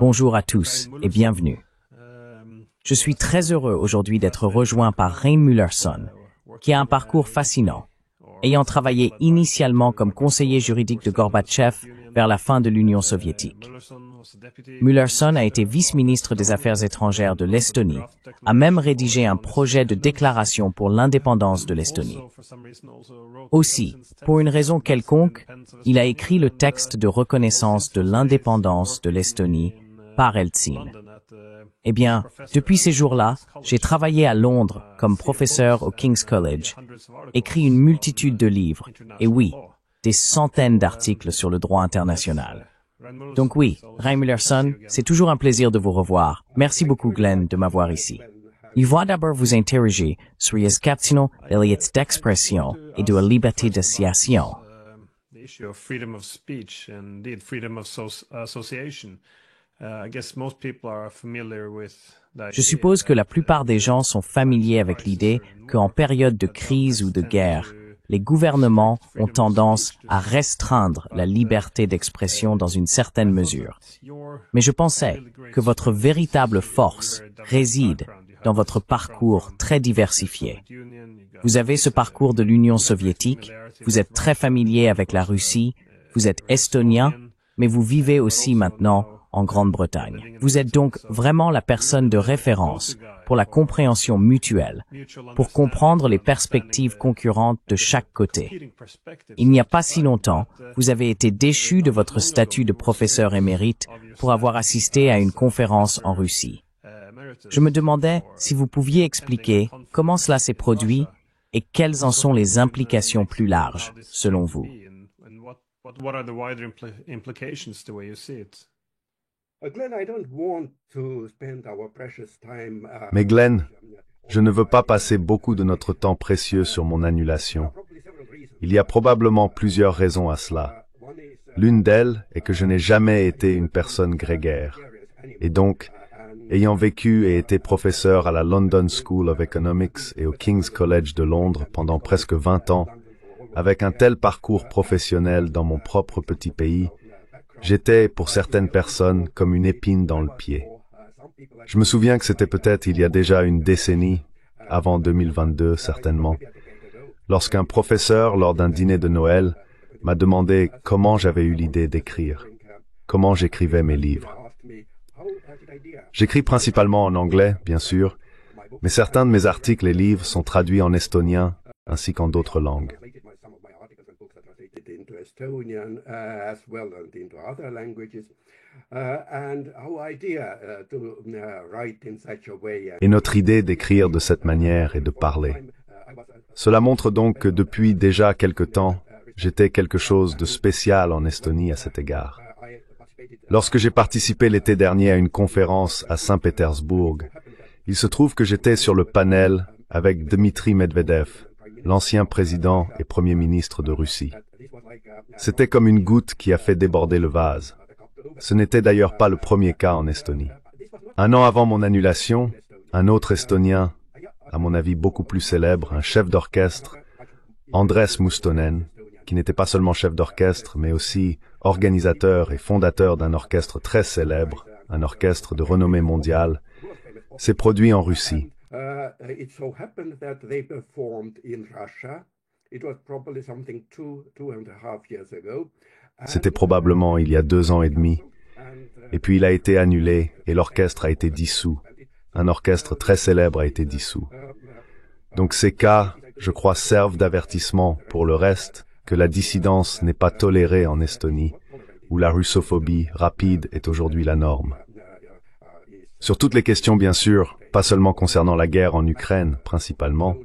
Bonjour à tous et bienvenue. Je suis très heureux aujourd'hui d'être rejoint par Rein Mullerson, qui a un parcours fascinant, ayant travaillé initialement comme conseiller juridique de Gorbatchev vers la fin de l'Union soviétique. Mullerson a été vice-ministre des Affaires étrangères de l'Estonie, a même rédigé un projet de déclaration pour l'indépendance de l'Estonie. Aussi, pour une raison quelconque, il a écrit le texte de reconnaissance de l'indépendance de l'Estonie par Helsinki. Eh bien, depuis ces jours-là, j'ai travaillé à Londres comme professeur au King's College, écrit une multitude de livres, et oui, des centaines d'articles sur le droit international. Donc oui, Rein Mullerson, c'est toujours un plaisir de vous revoir. Merci beaucoup Glenn de m'avoir ici. Il va d'abord vous interroger sur les questions de liberté d'expression et de la liberté d'association. Je suppose que la plupart des gens sont familiers avec l'idée qu'en période de crise ou de guerre, les gouvernements ont tendance à restreindre la liberté d'expression dans une certaine mesure. Mais je pensais que votre véritable force réside dans votre parcours très diversifié. Vous avez ce parcours de l'Union soviétique, vous êtes très familier avec la Russie, vous êtes estonien, mais vous vivez aussi maintenant en Grande-Bretagne. Vous êtes donc vraiment la personne de référence pour la compréhension mutuelle, pour comprendre les perspectives concurrentes de chaque côté. Il n'y a pas si longtemps, vous avez été déchu de votre statut de professeur émérite pour avoir assisté à une conférence en Russie. Je me demandais si vous pouviez expliquer comment cela s'est produit et quelles en sont les implications plus larges, selon vous. Mais Glenn, je ne veux pas passer beaucoup de notre temps précieux sur mon annulation. Il y a probablement plusieurs raisons à cela. L'une d'elles est que je n'ai jamais été une personne grégaire. Et donc, ayant vécu et été professeur à la London School of Economics et au King's College de Londres pendant presque 20 ans, avec un tel parcours professionnel dans mon propre petit pays, j'étais, pour certaines personnes, comme une épine dans le pied. Je me souviens que c'était peut-être il y a déjà une décennie, avant 2022 certainement, lorsqu'un professeur, lors d'un dîner de Noël, m'a demandé comment j'avais eu l'idée d'écrire, comment j'écrivais mes livres. J'écris principalement en anglais, bien sûr, mais certains de mes articles et livres sont traduits en estonien ainsi qu'en d'autres langues. Et notre idée d'écrire de cette manière est de parler. Cela montre donc que depuis déjà quelque temps, j'étais quelque chose de spécial en Estonie à cet égard. Lorsque j'ai participé l'été dernier à une conférence à Saint-Pétersbourg, il se trouve que j'étais sur le panel avec Dmitri Medvedev, l'ancien président et premier ministre de Russie. C'était comme une goutte qui a fait déborder le vase. Ce n'était d'ailleurs pas le premier cas en Estonie. Un an avant mon annulation, un autre Estonien, à mon avis beaucoup plus célèbre, un chef d'orchestre, Andres Mustonen, qui n'était pas seulement chef d'orchestre, mais aussi organisateur et fondateur d'un orchestre très célèbre, un orchestre de renommée mondiale, s'est produit en Russie. C'était probablement il y a 2 ans et demi. Et puis il a été annulé et l'orchestre a été dissous. Un orchestre très célèbre a été dissous. Donc ces cas, je crois, servent d'avertissement pour le reste que la dissidence n'est pas tolérée en Estonie, où la russophobie rapide est aujourd'hui la norme. Sur toutes les questions, bien sûr, pas seulement concernant la guerre en Ukraine, principalement,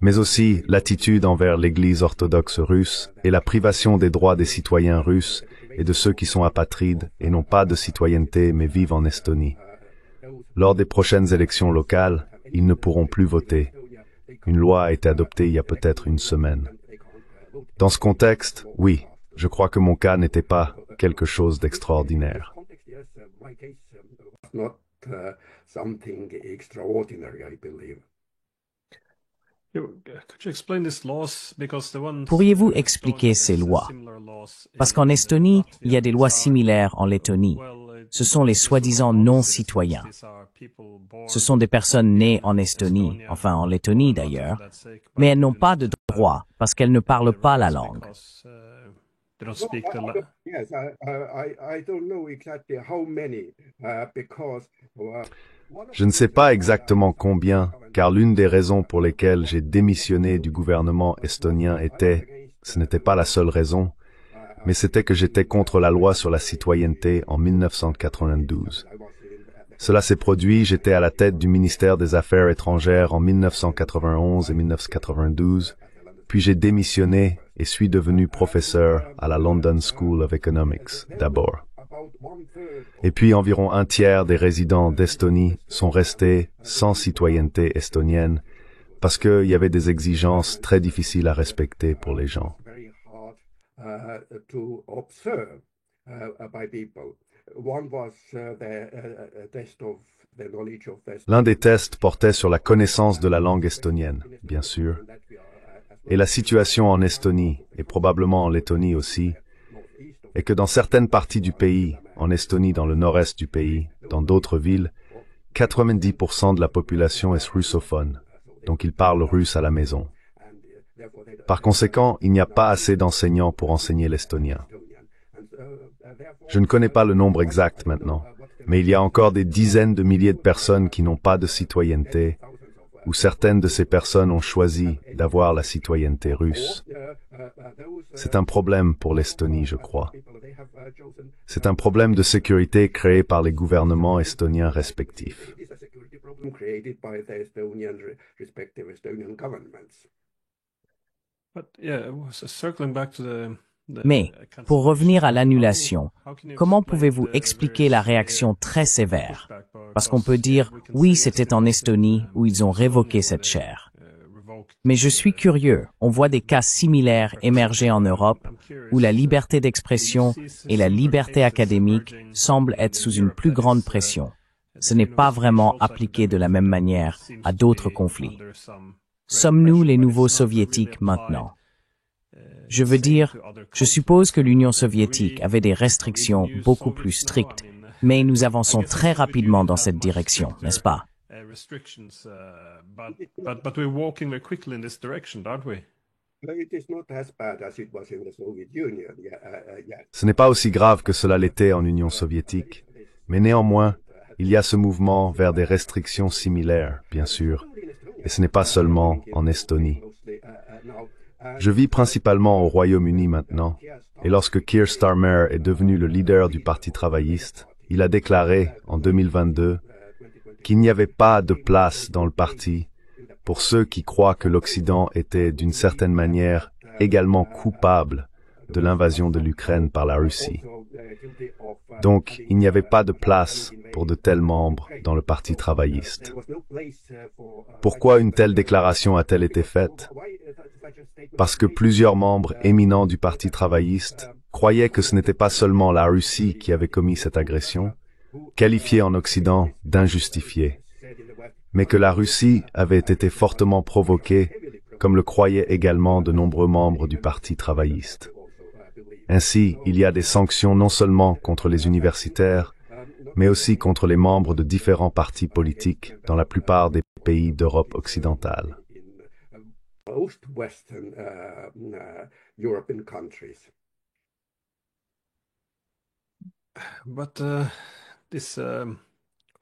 mais aussi l'attitude envers l'Église orthodoxe russe et la privation des droits des citoyens russes et de ceux qui sont apatrides et n'ont pas de citoyenneté mais vivent en Estonie. Lors des prochaines élections locales, ils ne pourront plus voter. Une loi a été adoptée il y a peut-être une semaine. Dans ce contexte, oui, je crois que mon cas n'était pas quelque chose d'extraordinaire. Pourriez-vous expliquer ces lois? Parce qu'en Estonie, il y a des lois similaires en Lettonie. Ce sont les soi-disant non-citoyens. Ce sont des personnes nées en Estonie, enfin en Lettonie d'ailleurs, mais elles n'ont pas de droit parce qu'elles ne parlent pas la langue. Yes, I don't know exactly how many, because Je ne sais pas exactement combien, car l'une des raisons pour lesquelles j'ai démissionné du gouvernement estonien ce n'était pas la seule raison, mais c'était que j'étais contre la loi sur la citoyenneté en 1992. Cela s'est produit, j'étais à la tête du ministère des Affaires étrangères en 1991 et 1992, puis j'ai démissionné et suis devenu professeur à la London School of Economics d'abord. Et puis environ un tiers des résidents d'Estonie sont restés sans citoyenneté estonienne parce qu'il y avait des exigences très difficiles à respecter pour les gens. L'un des tests portait sur la connaissance de la langue estonienne, bien sûr. Et la situation en Estonie, et probablement en Lettonie aussi, est que dans certaines parties du pays, en Estonie dans le nord-est du pays, dans d'autres villes, 90% de la population est russophone, donc ils parlent russe à la maison. Par conséquent, il n'y a pas assez d'enseignants pour enseigner l'estonien. Je ne connais pas le nombre exact maintenant, mais il y a encore des dizaines de milliers de personnes qui n'ont pas de citoyenneté, ou certaines de ces personnes ont choisi d'avoir la citoyenneté russe. C'est un problème pour l'Estonie, je crois. C'est un problème de sécurité créé par les gouvernements estoniens respectifs. Mais, pour revenir à l'annulation, comment pouvez-vous expliquer la réaction très sévère? Parce qu'on peut dire, oui, c'était en Estonie où ils ont révoqué cette chaire. Mais je suis curieux, on voit des cas similaires émerger en Europe où la liberté d'expression et la liberté académique semblent être sous une plus grande pression. Ce n'est pas vraiment appliqué de la même manière à d'autres conflits. Sommes-nous les nouveaux soviétiques maintenant? Je veux dire, je suppose que l'Union soviétique avait des restrictions beaucoup plus strictes, mais nous avançons très rapidement dans cette direction, n'est-ce pas? Ce n'est pas aussi grave que cela l'était en Union soviétique, mais néanmoins, il y a ce mouvement vers des restrictions similaires, bien sûr, et ce n'est pas seulement en Estonie. Je vis principalement au Royaume-Uni maintenant, et lorsque Keir Starmer est devenu le leader du Parti travailliste, il a déclaré, en 2022, qu'il n'y avait pas de place dans le parti pour ceux qui croient que l'Occident était d'une certaine manière également coupable de l'invasion de l'Ukraine par la Russie. Donc, il n'y avait pas de place pour de tels membres dans le Parti travailliste. Pourquoi une telle déclaration a-t-elle été faite? Parce que plusieurs membres éminents du Parti travailliste croyaient que ce n'était pas seulement la Russie qui avait commis cette agression, qualifiée en Occident d'injustifiée, mais que la Russie avait été fortement provoquée, comme le croyaient également de nombreux membres du Parti travailliste. Ainsi, il y a des sanctions non seulement contre les universitaires, mais aussi contre les membres de différents partis politiques dans la plupart des pays d'Europe occidentale.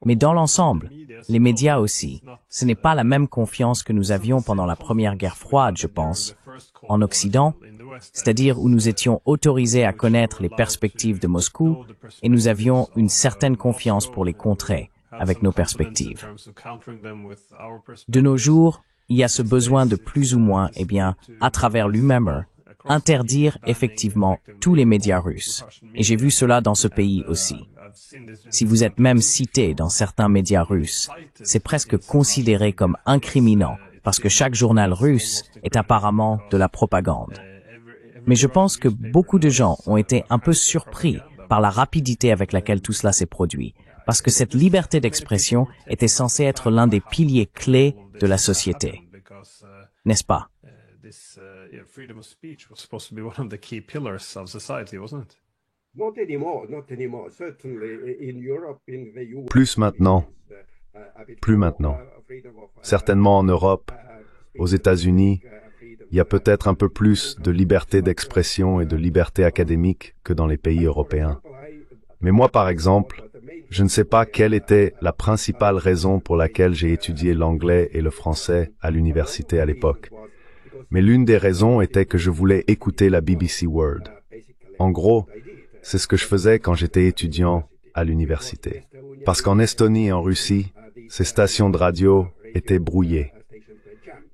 Mais dans l'ensemble, les médias aussi, ce n'est pas la même confiance que nous avions pendant la Première Guerre froide, je pense, en Occident, c'est-à-dire où nous étions autorisés à connaître les perspectives de Moscou et nous avions une certaine confiance pour les contrer avec nos perspectives. De nos jours, il y a ce besoin de plus ou moins, à travers l'UMEMER, interdire effectivement tous les médias russes. Et j'ai vu cela dans ce pays aussi. Si vous êtes même cité dans certains médias russes, c'est presque considéré comme incriminant parce que chaque journal russe est apparemment de la propagande. Mais je pense que beaucoup de gens ont été un peu surpris par la rapidité avec laquelle tout cela s'est produit, parce que cette liberté d'expression était censée être l'un des piliers clés de la société. N'est-ce pas? Not anymore, not anymore. Certainly in Europe, in the US. Plus maintenant, plus maintenant. Certainement en Europe, aux États-Unis, il y a peut-être un peu plus de liberté d'expression et de liberté académique que dans les pays européens. Mais moi, par exemple, je ne sais pas quelle était la principale raison pour laquelle j'ai étudié l'anglais et le français à l'université à l'époque. Mais l'une des raisons était que je voulais écouter la BBC World. En gros, c'est ce que je faisais quand j'étais étudiant à l'université. Parce qu'en Estonie et en Russie, ces stations de radio étaient brouillées.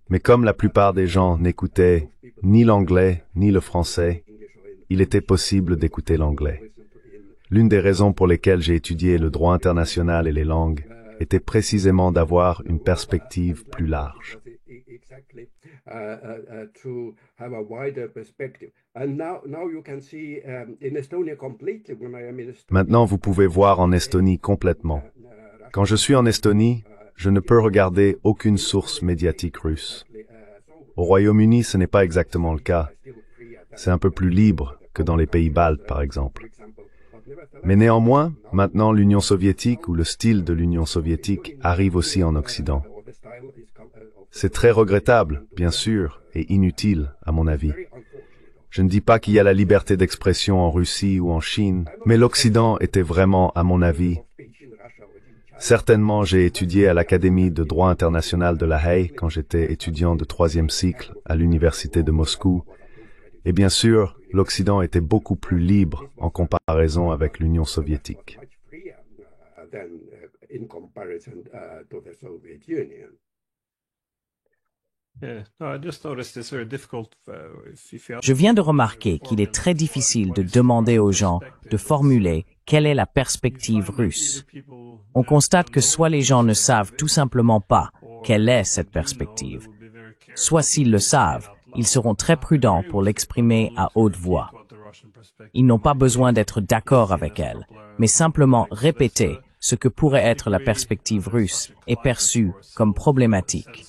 Mais comme la plupart des gens n'écoutaient ni l'anglais ni le français, il était possible d'écouter l'anglais. L'une des raisons pour lesquelles j'ai étudié le droit international et les langues était précisément d'avoir une perspective plus large. Maintenant, vous pouvez voir en Estonie complètement. Quand je suis en Estonie, je ne peux regarder aucune source médiatique russe. Au Royaume-Uni, ce n'est pas exactement le cas. C'est un peu plus libre que dans les pays baltes, par exemple. Mais néanmoins, maintenant l'Union soviétique ou le style de l'Union soviétique arrive aussi en Occident. C'est très regrettable, bien sûr, et inutile, à mon avis. Je ne dis pas qu'il y a la liberté d'expression en Russie ou en Chine, mais l'Occident était vraiment, à mon avis. Certainement, j'ai étudié à l'Académie de droit international de La Haye quand j'étais étudiant de 3e cycle à l'Université de Moscou. Et bien sûr, l'Occident était beaucoup plus libre en comparaison avec l'Union soviétique. Je viens de remarquer qu'il est très difficile de demander aux gens de formuler quelle est la perspective russe. On constate que soit les gens ne savent tout simplement pas quelle est cette perspective, soit s'ils le savent, ils seront très prudents pour l'exprimer à haute voix. Ils n'ont pas besoin d'être d'accord avec elle, mais simplement répéter ce que pourrait être la perspective russe est perçue comme problématique.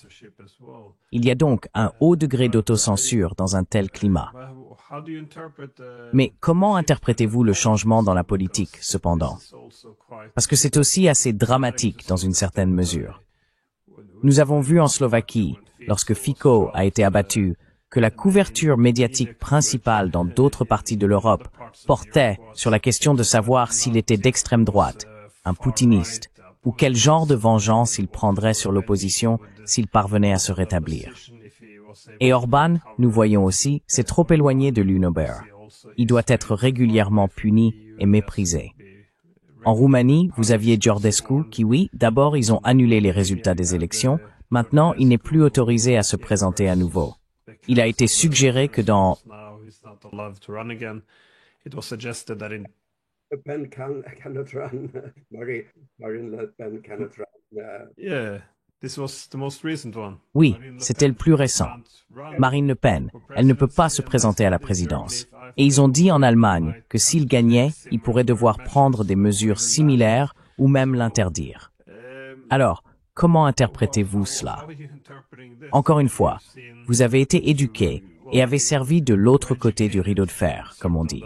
Il y a donc un haut degré d'autocensure dans un tel climat. Mais comment interprétez-vous le changement dans la politique, cependant? Parce que c'est aussi assez dramatique dans une certaine mesure. Nous avons vu en Slovaquie, lorsque Fico a été abattu, que la couverture médiatique principale dans d'autres parties de l'Europe portait sur la question de savoir s'il était d'extrême droite, un poutiniste, ou quel genre de vengeance il prendrait sur l'opposition s'il parvenait à se rétablir. Et Orban, nous voyons aussi, s'est trop éloigné de l'UNOBER. Il doit être régulièrement puni et méprisé. En Roumanie, vous aviez Georgescu qui, oui, d'abord ils ont annulé les résultats des élections, maintenant il n'est plus autorisé à se présenter à nouveau. Il a été suggéré que dans Le Pen cannot run. Marine Le Pen cannot run. Oui, c'était le plus récent. Marine Le Pen, elle ne peut pas se présenter à la présidence. Et ils ont dit en Allemagne que s'il gagnait, il pourrait devoir prendre des mesures similaires ou même l'interdire. Alors, comment interprétez-vous cela? Encore une fois, vous avez été éduqué et avez servi de l'autre côté du rideau de fer, comme on dit.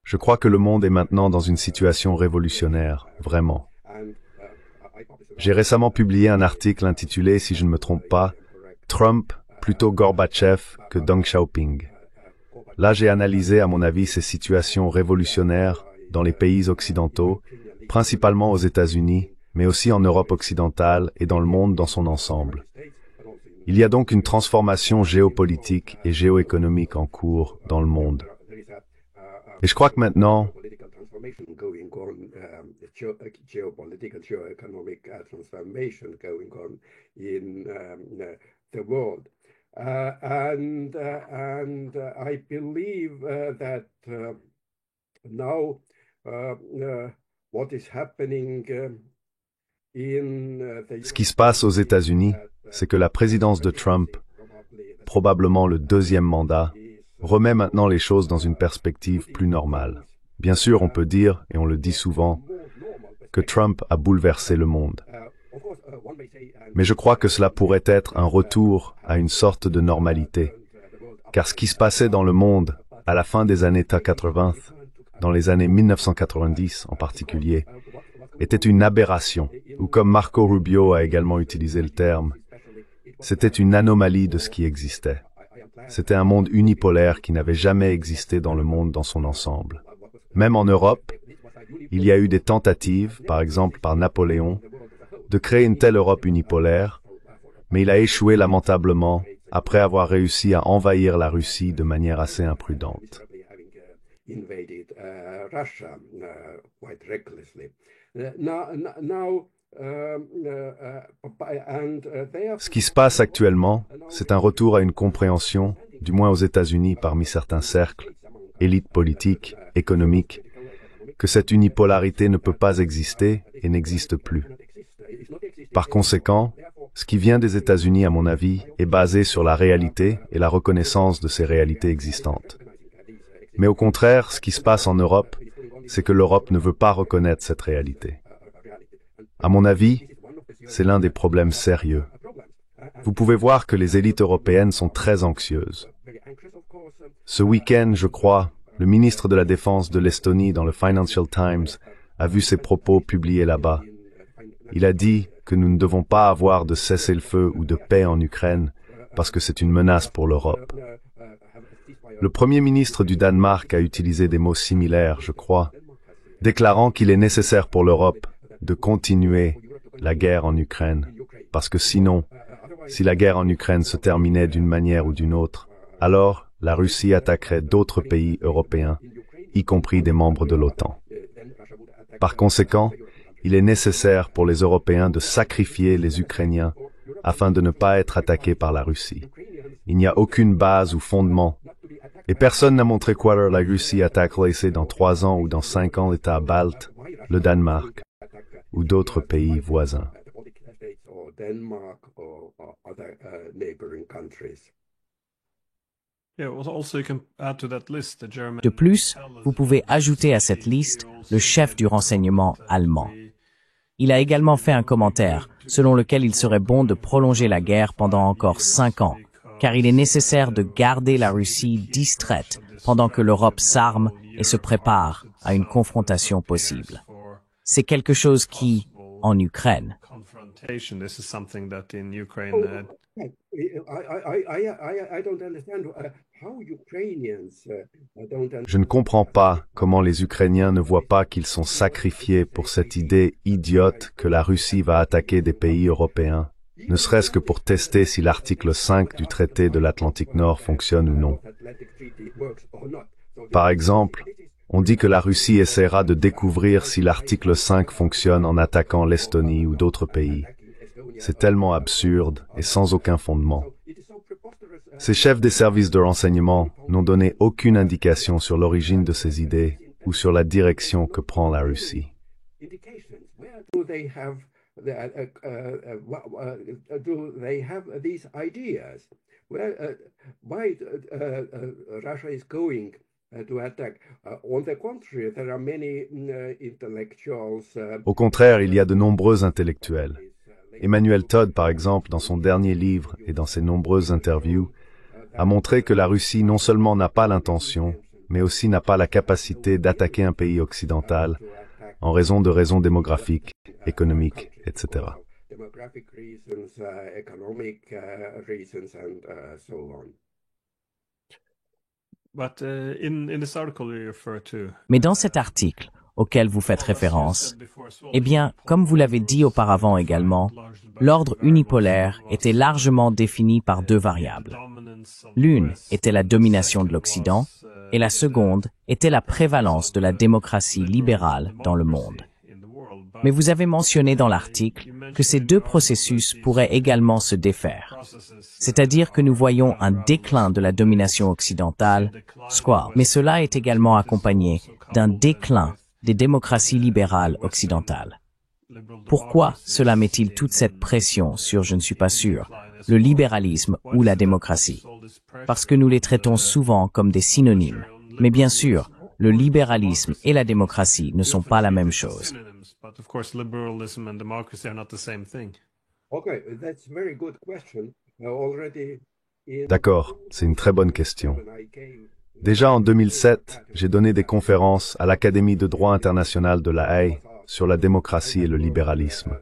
Je crois que le monde est maintenant dans une situation révolutionnaire, vraiment. J'ai récemment publié un article intitulé, si je ne me trompe pas, « Trump plutôt Gorbatchev que Deng Xiaoping ». Là, j'ai analysé, à mon avis, ces situations révolutionnaires dans les pays occidentaux, principalement aux États-Unis, mais aussi en Europe occidentale et dans le monde dans son ensemble. Il y a donc une transformation géopolitique et géoéconomique en cours dans le monde. Et je crois que maintenant, I believe that now what is happening ce qui se passe aux États-Unis, c'est que la présidence de Trump, probablement le deuxième mandat, remet maintenant les choses dans une perspective plus normale. Bien sûr, on peut dire, et on le dit souvent, que Trump a bouleversé le monde. Mais je crois que cela pourrait être un retour à une sorte de normalité. Car ce qui se passait dans le monde à la fin des années 80, dans les années 1990 en particulier, était une aberration, ou comme Marco Rubio a également utilisé le terme, c'était une anomalie de ce qui existait. C'était un monde unipolaire qui n'avait jamais existé dans le monde dans son ensemble. Même en Europe, il y a eu des tentatives, par exemple par Napoléon, de créer une telle Europe unipolaire, mais il a échoué lamentablement après avoir réussi à envahir la Russie de manière assez imprudente. Ce qui se passe actuellement, c'est un retour à une compréhension, du moins aux États-Unis parmi certains cercles, élites politiques, économiques, que cette unipolarité ne peut pas exister et n'existe plus. Par conséquent, ce qui vient des États-Unis, à mon avis, est basé sur la réalité et la reconnaissance de ces réalités existantes. Mais au contraire, ce qui se passe en Europe, c'est que l'Europe ne veut pas reconnaître cette réalité. À mon avis, c'est l'un des problèmes sérieux. Vous pouvez voir que les élites européennes sont très anxieuses. Ce week-end, je crois, le ministre de la Défense de l'Estonie dans le Financial Times a vu ses propos publiés là-bas. Il a dit que nous ne devons pas avoir de cessez-le-feu ou de paix en Ukraine parce que c'est une menace pour l'Europe. Le Premier ministre du Danemark a utilisé des mots similaires, je crois, déclarant qu'il est nécessaire pour l'Europe de continuer la guerre en Ukraine, parce que sinon, si la guerre en Ukraine se terminait d'une manière ou d'une autre, alors la Russie attaquerait d'autres pays européens, y compris des membres de l'OTAN. Par conséquent, il est nécessaire pour les Européens de sacrifier les Ukrainiens afin de ne pas être attaqués par la Russie. Il n'y a aucune base ou fondement, et personne n'a montré quoi la Russie attaque laissée dans 3 ans ou dans 5 ans l'État balte, le Danemark ou d'autres pays voisins. De plus, vous pouvez ajouter à cette liste le chef du renseignement allemand. Il a également fait un commentaire selon lequel il serait bon de prolonger la guerre pendant encore 5 ans, car il est nécessaire de garder la Russie distraite pendant que l'Europe s'arme et se prépare à une confrontation possible. C'est quelque chose qui, en Ukraine, Je ne comprends pas comment les Ukrainiens ne voient pas qu'ils sont sacrifiés pour cette idée idiote que la Russie va attaquer des pays européens, ne serait-ce que pour tester si l'article 5 du traité de l'Atlantique Nord fonctionne ou non. Par exemple, on dit que la Russie essaiera de découvrir si l'article 5 fonctionne en attaquant l'Estonie ou d'autres pays. C'est tellement absurde et sans aucun fondement. Ces chefs des services de renseignement n'ont donné aucune indication sur l'origine de ces idées ou sur la direction que prend la Russie. Au contraire, il y a de nombreux intellectuels. Emmanuel Todd, par exemple, dans son dernier livre et dans ses nombreuses interviews, a montré que la Russie non seulement n'a pas l'intention, mais aussi n'a pas la capacité d'attaquer un pays occidental en raison de raisons démographiques, économiques, etc. Mais dans cet article auquel vous faites référence, eh bien, comme vous l'avez dit auparavant également, l'ordre unipolaire était largement défini par 2 variables. L'une était la domination de l'Occident et la seconde était la prévalence de la démocratie libérale dans le monde. Mais vous avez mentionné dans l'article que ces 2 processus pourraient également se défaire. C'est-à-dire que nous voyons un déclin de la domination occidentale, mais cela est également accompagné d'un déclin des démocraties libérales occidentales. Pourquoi cela met-il toute cette pression sur, je ne suis pas sûr, le libéralisme ou la démocratie? Parce que nous les traitons souvent comme des synonymes. Mais bien sûr, le libéralisme et la démocratie ne sont pas la même chose. Okay, that's a very good question. Already in D'accord, c'est une très bonne question. when I came Déjà en 2007, j'ai donné des conférences à l'Académie de droit international de La Haye sur la démocratie et le libéralisme.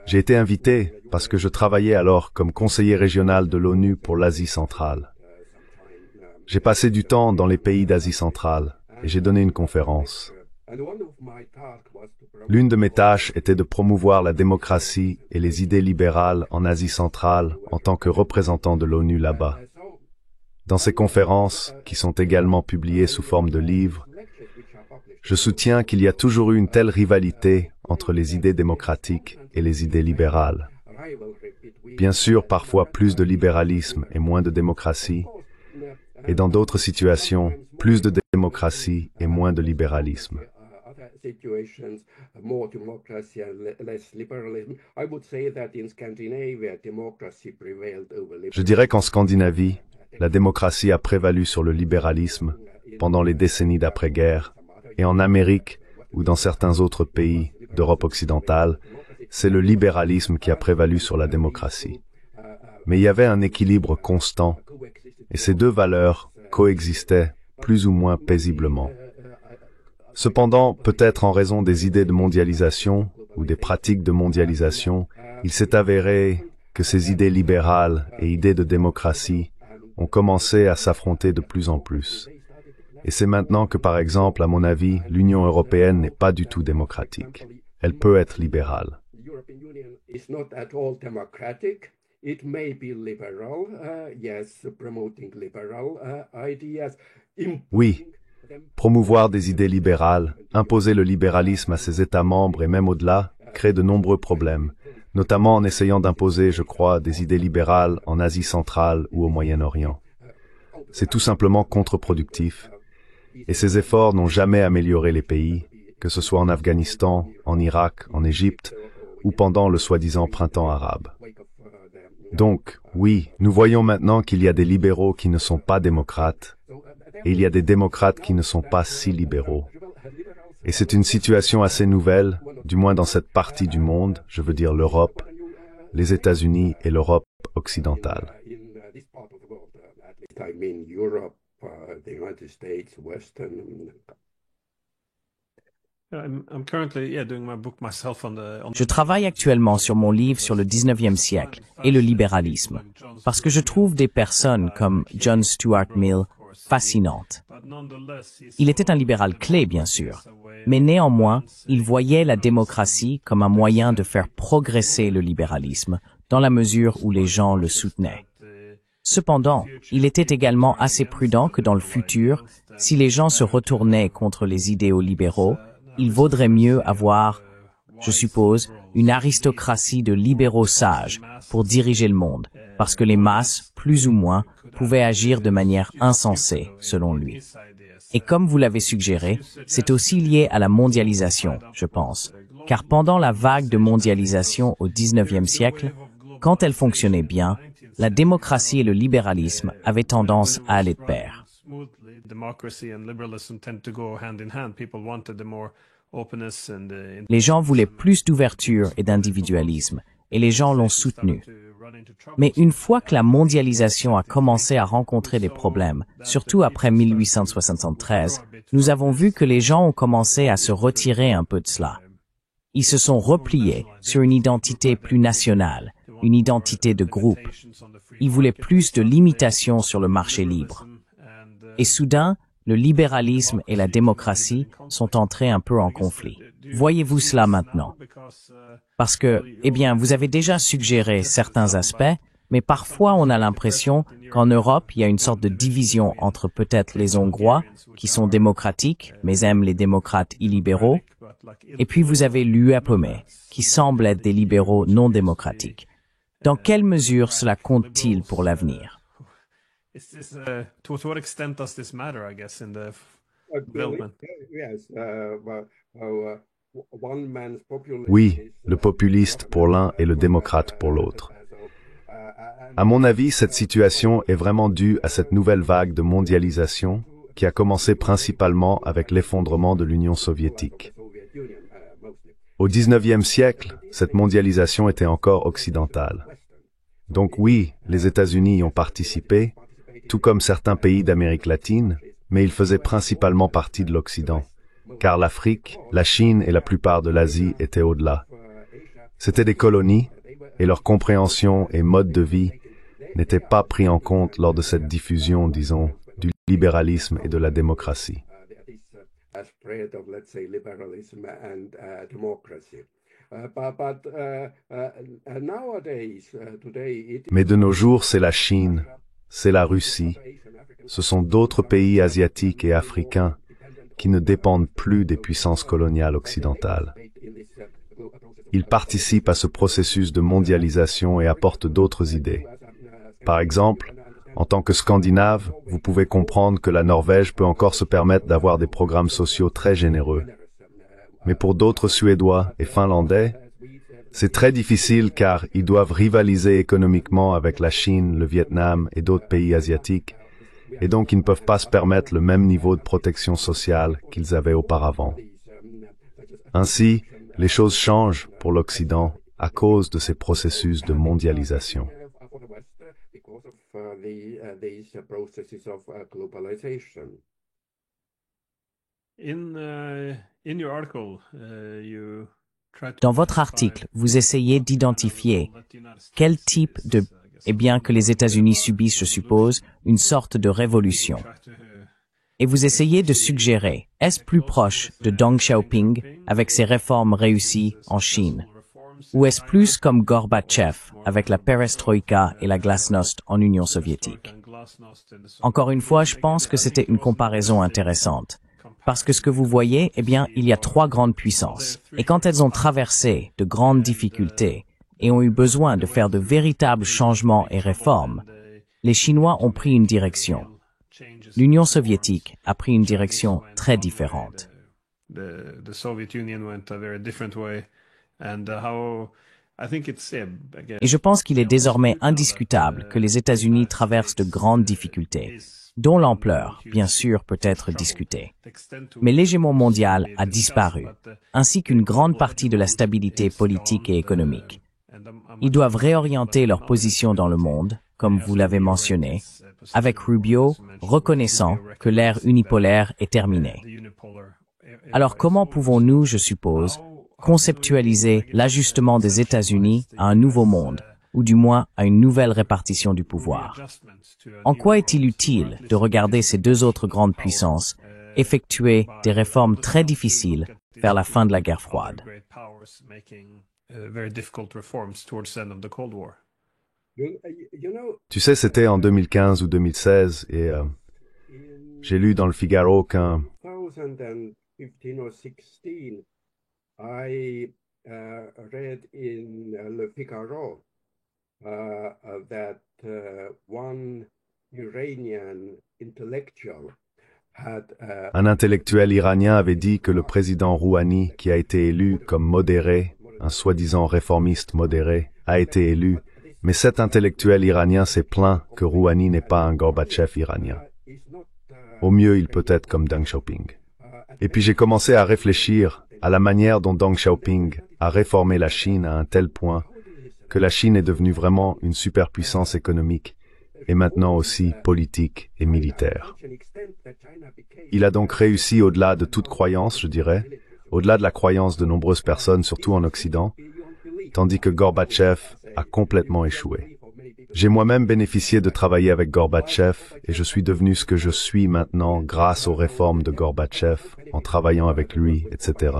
J'ai été invité parce que je travaillais alors comme conseiller régional de l'ONU pour l'Asie centrale. J'ai passé du temps dans les pays d'Asie centrale et j'ai donné une conférence. and one of my tasks was to promote L'une de mes tâches était de promouvoir la démocratie et les idées libérales en Asie centrale en tant que représentant de l'ONU là-bas. so Dans ces conférences, qui sont également publiées sous forme de livres, lectures which are published. je soutiens qu'il y a toujours eu une telle rivalité entre les idées démocratiques et les idées libérales. Rivalry between Bien sûr, parfois plus de libéralisme et moins de démocratie, et dans d'autres situations, plus de démocratie et moins de libéralisme. other situations, more democracy and less liberalism. I would say that in Scandinavia, democracy prevailed over liberalism. Je dirais qu'en Scandinavie, la démocratie a prévalu sur le libéralisme pendant les décennies d'après-guerre, et en Amérique ou dans certains autres pays d'Europe occidentale, c'est le libéralisme qui a prévalu sur la démocratie. Mais il y avait un équilibre constant, et ces deux valeurs coexistaient plus ou moins paisiblement. Cependant, peut-être en raison des idées de mondialisation ou des pratiques de mondialisation, il s'est avéré que ces idées libérales et idées de démocratie ont commencé à s'affronter de plus en plus. Et c'est maintenant que, par exemple, à mon avis, l'Union européenne n'est pas du tout démocratique. Elle peut être libérale. The European Union is not at all democratic. It may be liberal, yes, promoting liberal ideas. Oui, promouvoir des idées libérales, imposer le libéralisme à ses États membres et même au-delà, crée de nombreux problèmes, notamment en essayant d'imposer, je crois, des idées libérales en Asie centrale ou au Moyen-Orient. C'est tout simplement contre-productif, et ces efforts n'ont jamais amélioré les pays, que ce soit en Afghanistan, en Irak, en Égypte, ou pendant le soi-disant printemps arabe. Donc, oui, nous voyons maintenant qu'il y a des libéraux qui ne sont pas démocrates, et il y a des démocrates qui ne sont pas si libéraux. Et c'est une situation assez nouvelle, du moins dans cette partie du monde, je veux dire l'Europe, les États-Unis et l'Europe occidentale. In this part of the world, at least I mean Europe, the United States, Western. I'm currently doing my book myself on Je travaille actuellement sur mon livre sur le 19e siècle et le libéralisme, parce que je trouve des personnes comme John Stuart Mill fascinantes. Il était un libéral clé, bien sûr, mais néanmoins, il voyait la démocratie comme un moyen de faire progresser le libéralisme, dans la mesure où les gens le soutenaient. Cependant, il était également assez prudent que dans le futur, si les gens se retournaient contre les idéaux libéraux, il vaudrait mieux avoir, je suppose, une aristocratie de libéraux sages pour diriger le monde, parce que les masses, plus ou moins, pouvaient agir de manière insensée, selon lui. Et comme vous l'avez suggéré, c'est aussi lié à la mondialisation, je pense, car pendant la vague de mondialisation au 19e siècle, quand elle fonctionnait bien, la démocratie et le libéralisme avaient tendance à aller de pair. Les gens voulaient plus d'ouverture et d'individualisme, et les gens l'ont soutenu. Mais une fois que la mondialisation a commencé à rencontrer des problèmes, surtout après 1873, nous avons vu que les gens ont commencé à se retirer un peu de cela. Ils se sont repliés sur une identité plus nationale, une identité de groupe. Ils voulaient plus de limitations sur le marché libre. Et soudain, le libéralisme et la démocratie sont entrés un peu en conflit. Voyez-vous cela maintenant? Parce que, vous avez déjà suggéré certains aspects, mais parfois on a l'impression qu'en Europe, il y a une sorte de division entre peut-être les Hongrois, qui sont démocratiques, mais aiment les démocrates illibéraux, et puis vous avez l'UAPM, qui semble être des libéraux non démocratiques. Dans quelle mesure cela compte-t-il pour l'avenir? To what extent does this matter, I guess, in the development? Yes, one man's populism Oui, le populiste pour l'un et le démocrate pour l'autre. À mon avis, cette situation est vraiment due à cette nouvelle vague de mondialisation qui a commencé principalement avec l'effondrement de l'Union soviétique. Au XIXe siècle, cette mondialisation était encore occidentale. Donc oui, les États-Unis y ont participé, tout comme certains pays d'Amérique latine, mais ils faisaient principalement partie de l'Occident, car l'Afrique, la Chine et la plupart de l'Asie étaient au-delà. C'étaient des colonies, et leur compréhension et mode de vie n'étaient pas pris en compte lors de cette diffusion, disons, du libéralisme et de la démocratie. Mais de nos jours, c'est la Chine, c'est la Russie, ce sont d'autres pays asiatiques et africains qui ne dépendent plus des puissances coloniales occidentales. Ils participent à ce processus de mondialisation et apportent d'autres idées. Par exemple, en tant que Scandinave, vous pouvez comprendre que la Norvège peut encore se permettre d'avoir des programmes sociaux très généreux. Mais pour d'autres Suédois et Finlandais, c'est très difficile car ils doivent rivaliser économiquement avec la Chine, le Vietnam et d'autres pays asiatiques, et donc ils ne peuvent pas se permettre le même niveau de protection sociale qu'ils avaient auparavant. Ainsi, les choses changent pour l'Occident à cause de ces processus de mondialisation. Dans votre article, vous essayez d'identifier quel type de, que les États-Unis subissent, je suppose, une sorte de révolution. Et vous essayez de suggérer, est-ce plus proche de Deng Xiaoping avec ses réformes réussies en Chine? Ou est-ce plus comme Gorbatchev avec la perestroïka et la glasnost en Union soviétique? Encore une fois, je pense que c'était une comparaison intéressante. Parce que ce que vous voyez, il y a trois grandes puissances. Et quand elles ont traversé de grandes difficultés et ont eu besoin de faire de véritables changements et réformes, les Chinois ont pris une direction. L'Union soviétique a pris une direction très différente. Et je pense qu'il est désormais indiscutable que les États-Unis traversent de grandes difficultés, dont l'ampleur, bien sûr, peut être discutée. Mais l'hégémon mondial a disparu, ainsi qu'une grande partie de la stabilité politique et économique. Ils doivent réorienter leur position dans le monde, comme vous l'avez mentionné, avec Rubio reconnaissant que l'ère unipolaire est terminée. Alors comment pouvons-nous, je suppose, conceptualiser l'ajustement des États-Unis à un nouveau monde, ou du moins à une nouvelle répartition du pouvoir? En quoi est-il utile de regarder ces deux autres grandes puissances effectuer des réformes très difficiles vers la fin de la guerre froide? Tu sais, c'était en 2015 ou 2016 et j'ai lu dans le Figaro qu'un I read in Le Figaro that one Iranian intellectual had un intellectuel iranien avait dit que le président Rouhani, qui a été élu comme modéré, un soi-disant réformiste modéré, a été élu, mais cet intellectuel iranien s'est plaint que Rouhani n'est pas un Gorbatchev iranien. Au mieux, il peut être comme Deng Xiaoping. Et puis j'ai commencé à réfléchir à la manière dont Deng Xiaoping a réformé la Chine à un tel point que la Chine est devenue vraiment une superpuissance économique et maintenant aussi politique et militaire. Il a donc réussi au-delà de toute croyance, je dirais, au-delà de la croyance de nombreuses personnes, surtout en Occident, tandis que Gorbatchev a complètement échoué. J'ai moi-même bénéficié de travailler avec Gorbatchev et je suis devenu ce que je suis maintenant grâce aux réformes de Gorbatchev, en travaillant avec lui, etc.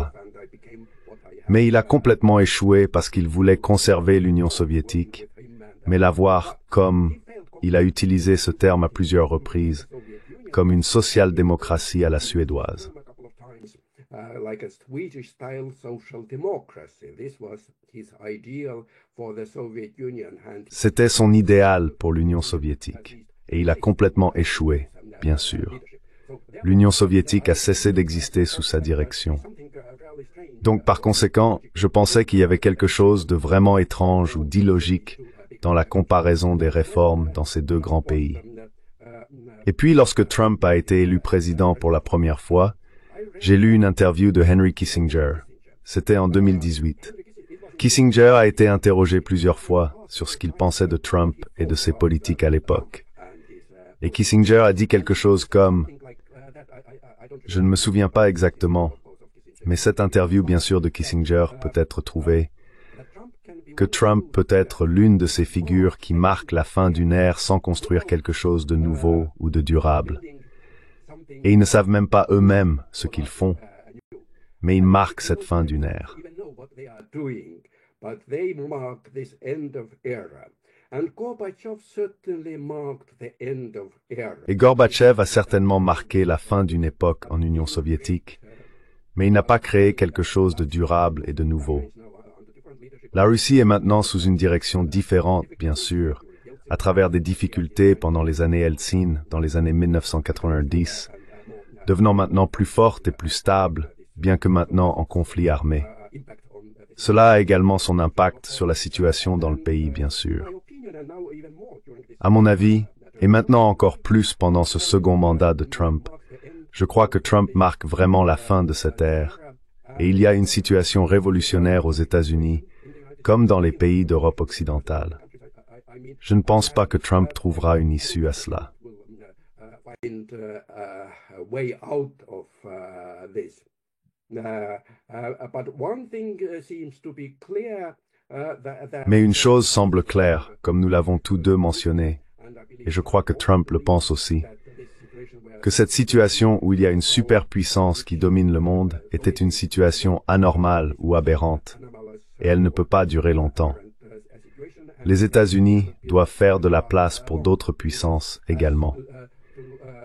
Mais il a complètement échoué parce qu'il voulait conserver l'Union soviétique, mais la voir comme, il a utilisé ce terme à plusieurs reprises, comme une social-démocratie à la suédoise. Like a Swedish-style social democracy. This was his ideal for the Soviet Union. C'était son idéal pour l'Union soviétique, et il a complètement échoué, bien sûr. L'Union soviétique a cessé d'exister sous sa direction. Donc par conséquent, je pensais qu'il y avait quelque chose de vraiment étrange ou d'illogique dans la comparaison des réformes dans ces deux grands pays. Et puis lorsque Trump a été élu président pour la première fois, j'ai lu une interview de Henry Kissinger, c'était en 2018. Kissinger a été interrogé plusieurs fois sur ce qu'il pensait de Trump et de ses politiques à l'époque. Et Kissinger a dit quelque chose comme « Je ne me souviens pas exactement, mais cette interview bien sûr de Kissinger peut être trouvée, que Trump peut être l'une de ces figures qui marquent la fin d'une ère sans construire quelque chose de nouveau ou de durable. Et ils ne savent même pas eux-mêmes ce qu'ils font, mais ils marquent cette fin d'une ère. » Et Gorbatchev a certainement marqué la fin d'une époque en Union soviétique, mais il n'a pas créé quelque chose de durable et de nouveau. La Russie est maintenant sous une direction différente, bien sûr, à travers des difficultés pendant les années Eltsine, dans les années 1990, devenant maintenant plus forte et plus stable, bien que maintenant en conflit armé. Cela a également son impact sur la situation dans le pays, bien sûr. À mon avis, et maintenant encore plus pendant ce second mandat de Trump, je crois que Trump marque vraiment la fin de cette ère, et il y a une situation révolutionnaire aux États-Unis, comme dans les pays d'Europe occidentale. Je ne pense pas que Trump trouvera une issue à cela. Mais une chose semble claire, comme nous l'avons tous deux mentionné, et je crois que Trump le pense aussi, que cette situation où il y a une superpuissance qui domine le monde était une situation anormale ou aberrante, et elle ne peut pas durer longtemps. Les États-Unis doivent faire de la place pour d'autres puissances également.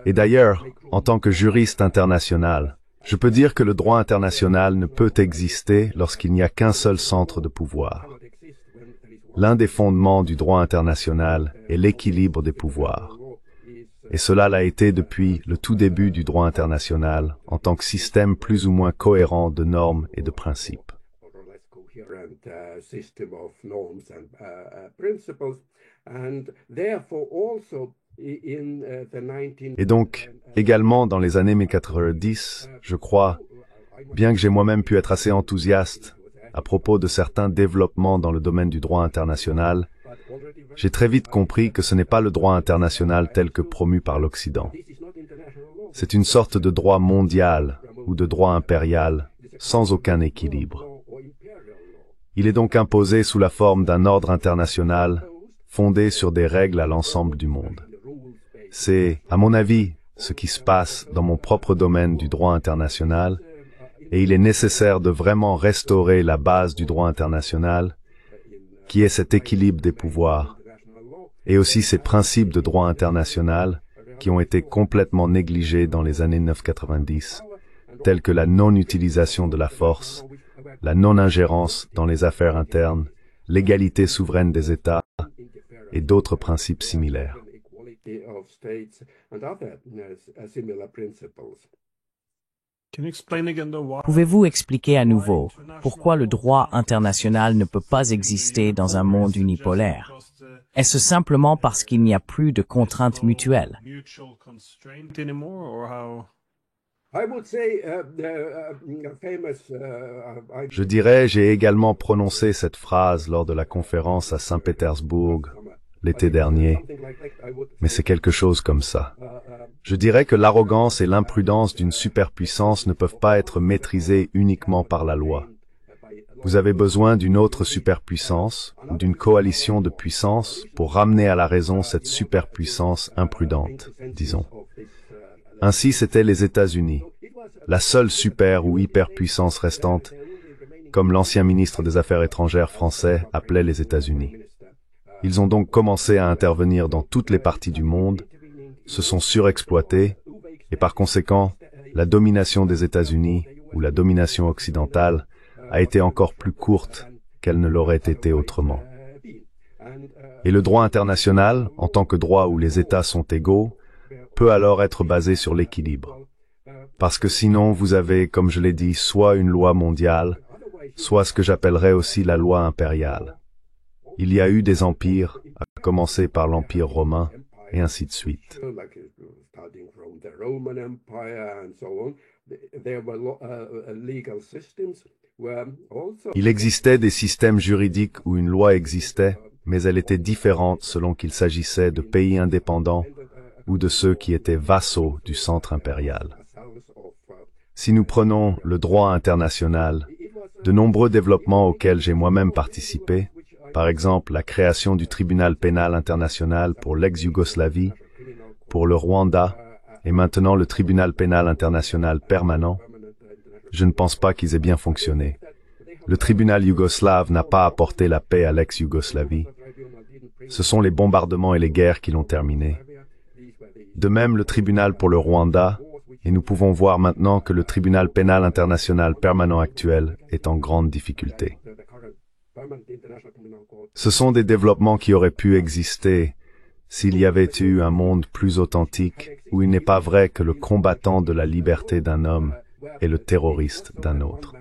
Et d'ailleurs, en tant que juriste international, je peux dire que le droit international ne peut exister lorsqu'il n'y a qu'un seul centre de pouvoir. L'un des fondements du droit international est l'équilibre des pouvoirs. Et cela l'a été depuis le tout début du droit international en tant que système plus ou moins cohérent de normes et de principes. Et donc, également dans les années 1990, je crois, bien que j'ai moi-même pu être assez enthousiaste à propos de certains développements dans le domaine du droit international, j'ai très vite compris que ce n'est pas le droit international tel que promu par l'Occident. C'est une sorte de droit mondial ou de droit impérial, sans aucun équilibre. Il est donc imposé sous la forme d'un ordre international fondé sur des règles à l'ensemble du monde. C'est, à mon avis, ce qui se passe dans mon propre domaine du droit international, et il est nécessaire de vraiment restaurer la base du droit international, qui est cet équilibre des pouvoirs, et aussi ces principes de droit international qui ont été complètement négligés dans les années 1990, tels que la non-utilisation de la force, la non-ingérence dans les affaires internes, l'égalité souveraine des États et d'autres principes similaires. Pouvez-vous expliquer à nouveau pourquoi le droit international ne peut pas exister dans un monde unipolaire? Est-ce simplement parce qu'il n'y a plus de contraintes mutuelles? Je dirais, j'ai également prononcé cette phrase lors de la conférence à Saint-Pétersbourg l'été dernier, mais c'est quelque chose comme ça. Je dirais que l'arrogance et l'imprudence d'une superpuissance ne peuvent pas être maîtrisées uniquement par la loi. Vous avez besoin d'une autre superpuissance ou d'une coalition de puissances pour ramener à la raison cette superpuissance imprudente, disons. Ainsi, c'était les États-Unis, la seule super ou hyperpuissance restante, comme l'ancien ministre des Affaires étrangères français appelait les États-Unis. Ils ont donc commencé à intervenir dans toutes les parties du monde, se sont surexploités, et par conséquent, la domination des États-Unis, ou la domination occidentale, a été encore plus courte qu'elle ne l'aurait été autrement. Et le droit international, en tant que droit où les États sont égaux, peut alors être basé sur l'équilibre. Parce que sinon, vous avez, comme je l'ai dit, soit une loi mondiale, soit ce que j'appellerais aussi la loi impériale. Il y a eu des empires, à commencer par l'Empire romain, et ainsi de suite. Il existait des systèmes juridiques où une loi existait, mais elle était différente selon qu'il s'agissait de pays indépendants ou de ceux qui étaient vassaux du centre impérial. Si nous prenons le droit international, de nombreux développements auxquels j'ai moi-même participé, par exemple la création du tribunal pénal international pour l'ex-Yougoslavie, pour le Rwanda, et maintenant le tribunal pénal international permanent, je ne pense pas qu'ils aient bien fonctionné. Le tribunal yougoslave n'a pas apporté la paix à l'ex-Yougoslavie. Ce sont les bombardements et les guerres qui l'ont terminé. De même, le tribunal pour le Rwanda, et nous pouvons voir maintenant que le tribunal pénal international permanent actuel est en grande difficulté. Ce sont des développements qui auraient pu exister s'il y avait eu un monde plus authentique, où il n'est pas vrai que le combattant de la liberté d'un homme est le terroriste d'un autre.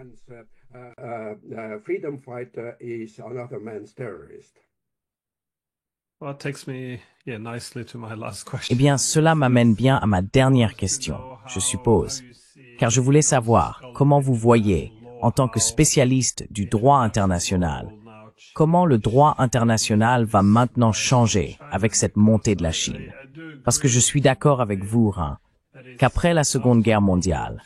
Eh bien, cela m'amène bien à ma dernière question, je suppose, car je voulais savoir comment vous voyez, en tant que spécialiste du droit international, comment le droit international va maintenant changer avec cette montée de la Chine. Parce que je suis d'accord avec vous, qu'après la Seconde Guerre mondiale,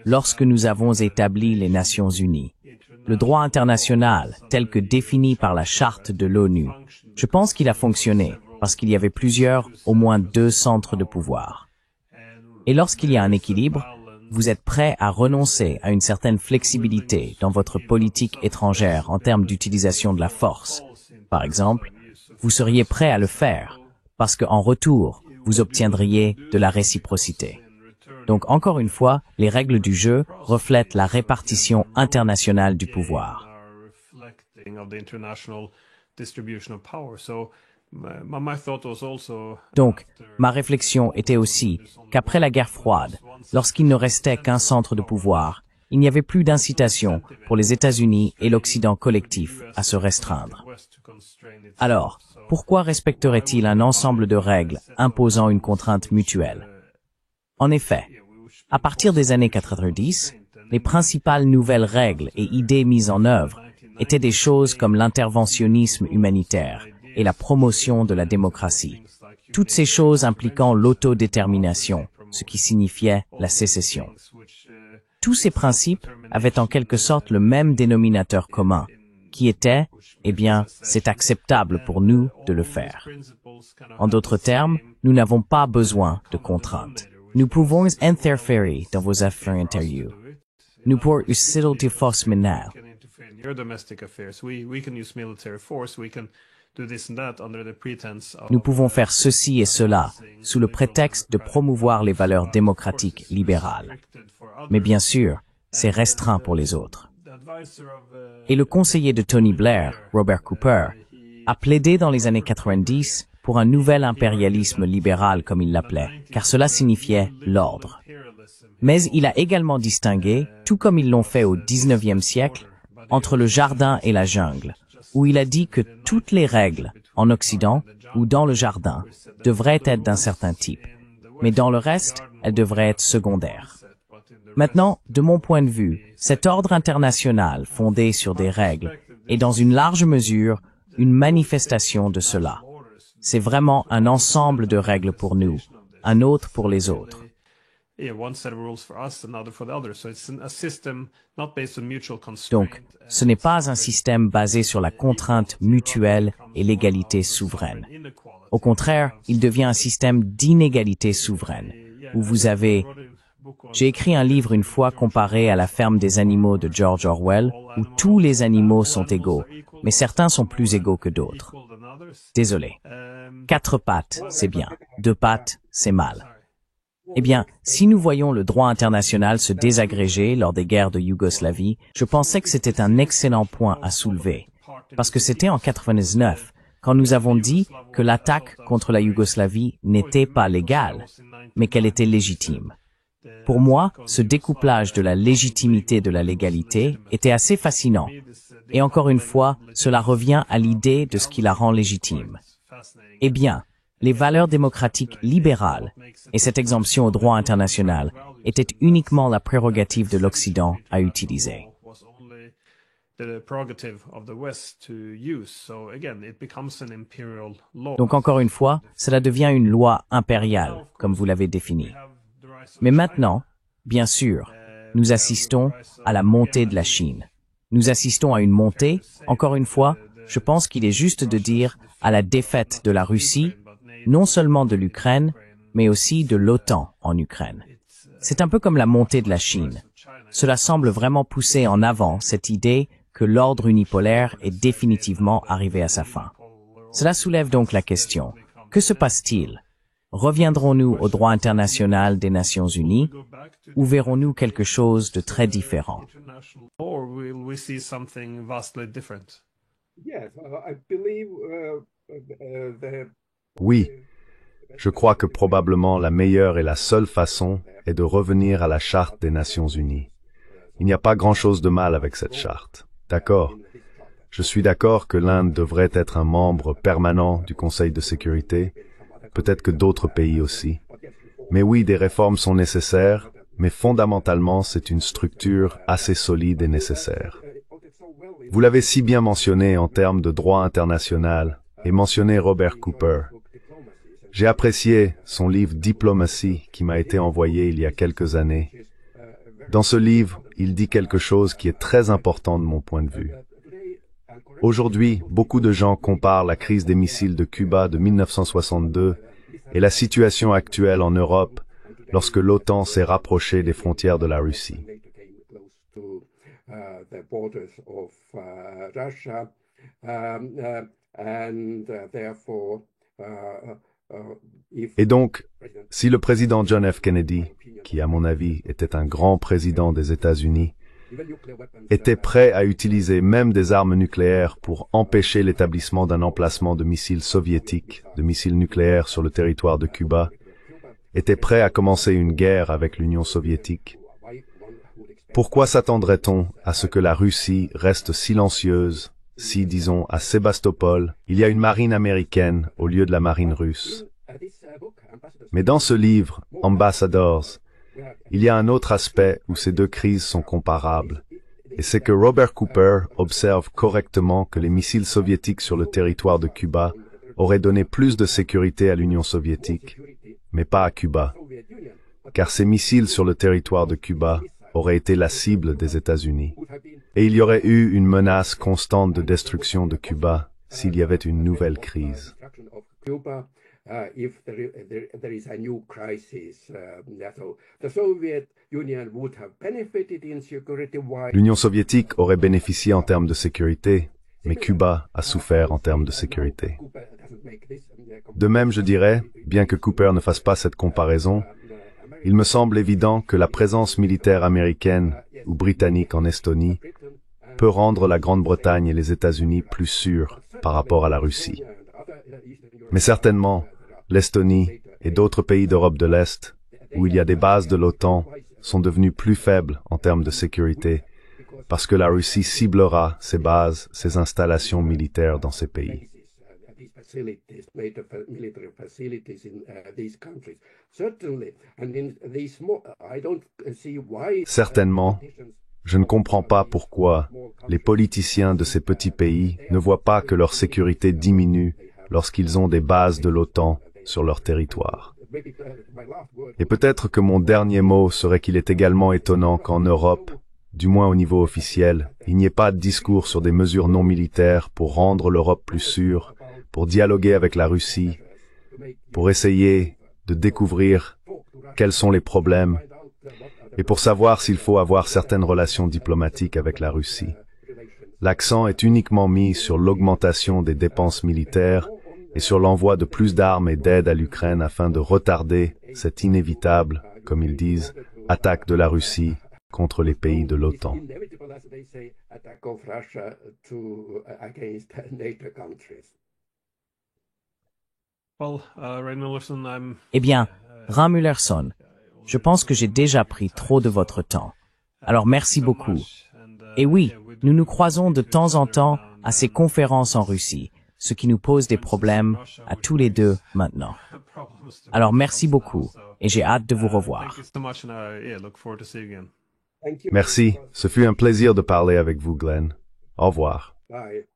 lorsque nous avons établi les Nations Unies, le droit international, tel que défini par la Charte de l'ONU, je pense qu'il a fonctionné parce qu'il y avait au moins deux centres de pouvoir. Et lorsqu'il y a un équilibre, vous êtes prêt à renoncer à une certaine flexibilité dans votre politique étrangère en termes d'utilisation de la force. Par exemple, vous seriez prêt à le faire parce qu'en retour, vous obtiendriez de la réciprocité. Donc, encore une fois, les règles du jeu reflètent la répartition internationale du pouvoir. Donc, ma réflexion était aussi qu'après la guerre froide, lorsqu'il ne restait qu'un centre de pouvoir, il n'y avait plus d'incitation pour les États-Unis et l'Occident collectif à se restreindre. Alors, pourquoi respecterait-il un ensemble de règles imposant une contrainte mutuelle? En effet, à partir des années 90, les principales nouvelles règles et idées mises en œuvre étaient des choses comme l'interventionnisme humanitaire et la promotion de la démocratie. Toutes ces choses impliquant l'autodétermination, ce qui signifiait la sécession. Tous ces principes avaient en quelque sorte le même dénominateur commun, qui était, eh bien, c'est acceptable pour nous de le faire. En d'autres termes, nous n'avons pas besoin de contraintes. Nous pouvons interférer dans vos affaires intérieures. Nous pouvons utiliser de force militaire. Nous pouvons faire ceci et cela sous le prétexte de promouvoir les valeurs démocratiques libérales. Mais bien sûr, c'est restreint pour les autres. Et le conseiller de Tony Blair, Robert Cooper, a plaidé dans les années 90 pour un nouvel impérialisme libéral comme il l'appelait, car cela signifiait l'ordre. Mais il a également distingué, tout comme ils l'ont fait au XIXe siècle, entre le jardin et la jungle, où il a dit que toutes les règles, en Occident ou dans le jardin, devraient être d'un certain type, mais dans le reste, elles devraient être secondaires. Maintenant, de mon point de vue, cet ordre international fondé sur des règles est dans une large mesure une manifestation de cela. C'est vraiment un ensemble de règles pour nous, un autre pour les autres. Donc, ce n'est pas un système basé sur la contrainte mutuelle et l'égalité souveraine. Au contraire, il devient un système d'inégalité souveraine, où vous avez... J'ai écrit un livre une fois comparé à La ferme des animaux de George Orwell, où tous les animaux sont égaux, mais certains sont plus égaux que d'autres. Désolé. 4 pattes, c'est bien. 2 pattes, c'est mal. Eh bien, si nous voyons le droit international se désagréger lors des guerres de Yougoslavie, je pensais que c'était un excellent point à soulever. Parce que c'était en 99, quand nous avons dit que l'attaque contre la Yougoslavie n'était pas légale, mais qu'elle était légitime. Pour moi, ce découplage de la légitimité de la légalité était assez fascinant. Et encore une fois, cela revient à l'idée de ce qui la rend légitime. Eh bien, les valeurs démocratiques libérales et cette exemption au droit international étaient uniquement la prérogative de l'Occident à utiliser. the prerogative of the West to use. So again, it becomes an imperial law. Donc encore une fois, cela devient une loi impériale, comme vous l'avez défini. Mais maintenant, bien sûr, nous assistons à la montée de la Chine. Nous assistons à une montée, encore une fois, je pense qu'il est juste de dire à la défaite de la Russie, non seulement de l'Ukraine, mais aussi de l'OTAN en Ukraine. C'est un peu comme la montée de la Chine. Cela semble vraiment pousser en avant cette idée que l'ordre unipolaire est définitivement arrivé à sa fin. Cela soulève donc la question, que se passe-t-il? Reviendrons-nous au droit international des Nations Unies ou verrons-nous quelque chose de très différent? Or will we see something vastly different? Yes, I believe Oui, je crois que probablement la meilleure et la seule façon est de revenir à la Charte des Nations Unies. Il n'y a pas grand-chose de mal avec cette charte. D'accord. Je suis d'accord que l'Inde devrait être un membre permanent du Conseil de sécurité, peut-être que d'autres pays aussi. Mais oui, des réformes sont nécessaires, mais fondamentalement, c'est une structure assez solide et nécessaire. Vous l'avez si bien mentionné en termes de droit international et mentionné Robert Cooper. J'ai apprécié son livre Diplomacy qui m'a été envoyé il y a quelques années. Dans ce livre, il dit quelque chose qui est très important de mon point de vue. Aujourd'hui, beaucoup de gens comparent la crise des missiles de Cuba de 1962 et la situation actuelle en Europe lorsque l'OTAN s'est rapprochée des frontières de la Russie. Et donc, si le président John F. Kennedy, qui à mon avis était un grand président des États-Unis, était prêt à utiliser même des armes nucléaires pour empêcher l'établissement d'un emplacement de missiles soviétiques, de missiles nucléaires sur le territoire de Cuba, était prêt à commencer une guerre avec l'Union soviétique. Pourquoi s'attendrait-on à ce que la Russie reste silencieuse si, disons, à Sébastopol, il y a une marine américaine au lieu de la marine russe? Mais dans ce livre, Ambassadors, il y a un autre aspect où ces deux crises sont comparables, et c'est que Robert Cooper observe correctement que les missiles soviétiques sur le territoire de Cuba auraient donné plus de sécurité à l'Union soviétique, mais pas à Cuba, car ces missiles sur le territoire de Cuba auraient été la cible des États-Unis. Et il y aurait eu une menace constante de destruction de Cuba s'il y avait une nouvelle crise. L'Union soviétique aurait bénéficié en termes de sécurité, mais Cuba a souffert en termes de sécurité. De même, je dirais, bien que Cooper ne fasse pas cette comparaison, il me semble évident que la présence militaire américaine ou britannique en Estonie peut rendre la Grande-Bretagne et les États-Unis plus sûrs par rapport à la Russie. Mais certainement, l'Estonie et d'autres pays d'Europe de l'Est, où il y a des bases de l'OTAN, sont devenus plus faibles en termes de sécurité, parce que la Russie ciblera ses bases, ses installations militaires dans ces pays. Certainement, je ne comprends pas pourquoi les politiciens de ces petits pays ne voient pas que leur sécurité diminue lorsqu'ils ont des bases de l'OTAN sur leur territoire. Et peut-être que mon dernier mot serait qu'il est également étonnant qu'en Europe, du moins au niveau officiel, il n'y ait pas de discours sur des mesures non militaires pour rendre l'Europe plus sûre, pour dialoguer avec la Russie, pour essayer de découvrir quels sont les problèmes et pour savoir s'il faut avoir certaines relations diplomatiques avec la Russie. L'accent est uniquement mis sur l'augmentation des dépenses militaires et sur l'envoi de plus d'armes et d'aide à l'Ukraine afin de retarder cette inévitable, comme ils disent, attaque de la Russie contre les pays de l'OTAN. Eh bien, Ram Mullerson, je pense que j'ai déjà pris trop de votre temps. Alors merci beaucoup. Et oui, nous nous croisons de temps en temps à ces conférences en Russie, ce qui nous pose des problèmes à tous les deux maintenant. Alors merci beaucoup et j'ai hâte de vous revoir. Merci, ce fut un plaisir de parler avec vous, Glenn. Au revoir. Bye.